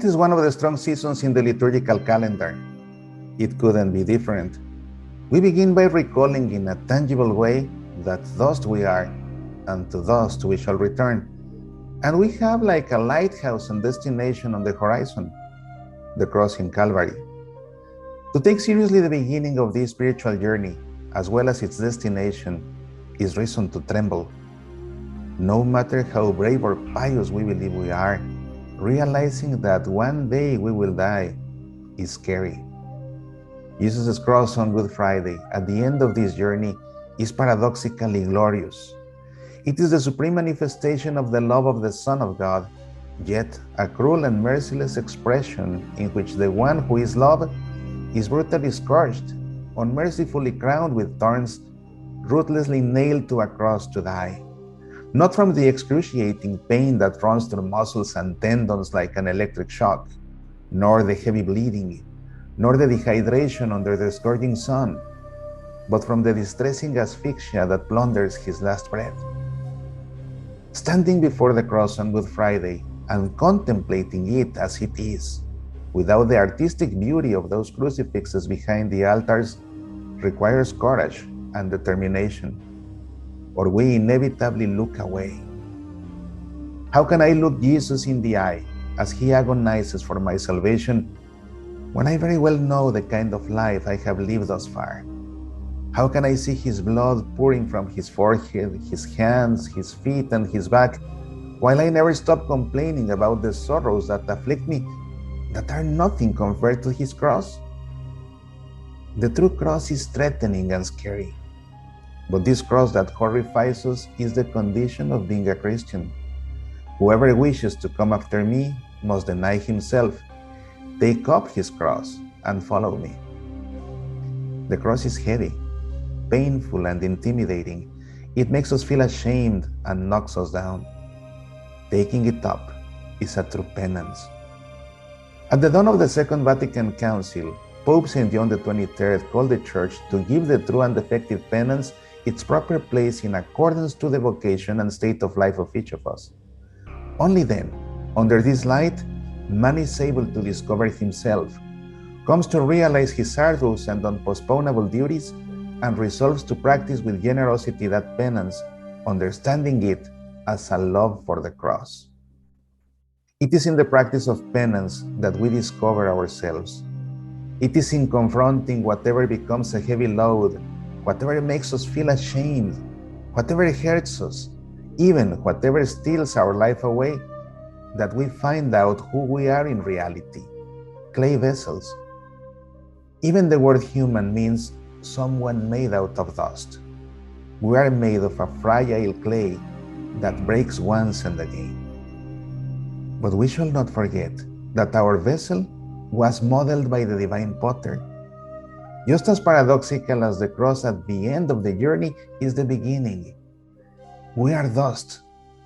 Lent is one of the strong seasons in the liturgical calendar. It couldn't be different. We begin by recalling in a tangible way that dust we are, and to dust we shall return. And we have like a lighthouse and destination on the horizon, the cross in Calvary. To take seriously the beginning of this spiritual journey, as well as its destination, is reason to tremble. No matter how brave or pious we believe we are, realizing that one day we will die is scary. Jesus' cross on Good Friday, at the end of this journey, is paradoxically glorious. It is the supreme manifestation of the love of the Son of God, yet a cruel and merciless expression in which the one who is love is brutally scourged, unmercifully crowned with thorns, ruthlessly nailed to a cross to die. Not from the excruciating pain that runs through muscles and tendons like an electric shock, nor the heavy bleeding, nor the dehydration under the scourging sun, but from the distressing asphyxia that plunders his last breath. Standing before the cross on Good Friday and contemplating it as it is, without the artistic beauty of those crucifixes behind the altars, requires courage and determination, or we inevitably look away. How can I look Jesus in the eye as he agonizes for my salvation when I very well know the kind of life I have lived thus far? How can I see his blood pouring from his forehead, his hands, his feet, and his back, while I never stop complaining about the sorrows that afflict me, that are nothing compared to his cross? The true cross is threatening and scary. But this cross that horrifies us is the condition of being a Christian. Whoever wishes to come after me must deny himself, take up his cross, and follow me. The cross is heavy, painful, and intimidating. It makes us feel ashamed and knocks us down. Taking it up is a true penance. At the dawn of the Second Vatican Council, Pope St. John XXIII called the Church to give the true and effective penance its proper place in accordance to the vocation and state of life of each of us. Only then, under this light, man is able to discover himself, comes to realize his arduous and unpostponable duties, and resolves to practice with generosity that penance, understanding it as a love for the cross. It is in the practice of penance that we discover ourselves. It is in confronting whatever becomes a heavy load, whatever makes us feel ashamed, whatever hurts us, even whatever steals our life away, that we find out who we are in reality, clay vessels. Even the word human means someone made out of dust. We are made of a fragile clay that breaks once and again. But we shall not forget that our vessel was modeled by the divine potter. Just as paradoxical as the cross at the end of the journey is the beginning. We are dust,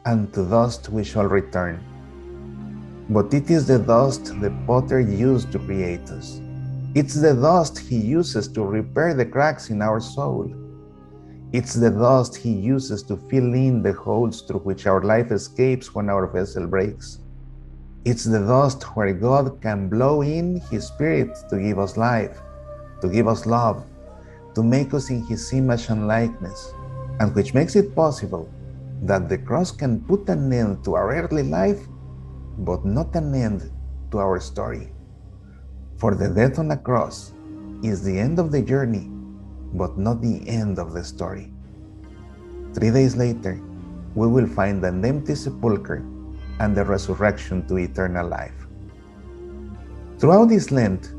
and to dust we shall return. But it is the dust the potter used to create us. It's the dust he uses to repair the cracks in our soul. It's the dust he uses to fill in the holes through which our life escapes when our vessel breaks. It's the dust where God can blow in his Spirit to give us life, to give us love, to make us in his image and likeness, and which makes it possible that the cross can put an end to our earthly life, but not an end to our story. For the death on a cross is the end of the journey, but not the end of the story. 3 days later, we will find an empty sepulchre and the resurrection to eternal life. Throughout this Lent,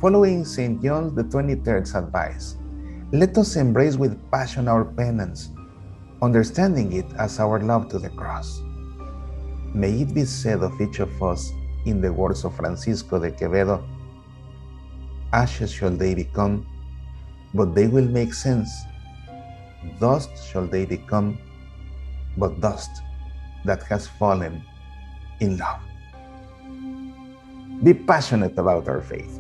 following St. John XXIII's advice, let us embrace with passion our penance, understanding it as our love to the cross. May it be said of each of us in the words of Francisco de Quevedo, ashes shall they become, but they will make sense. Dust shall they become, but dust that has fallen in love. Be passionate about our faith.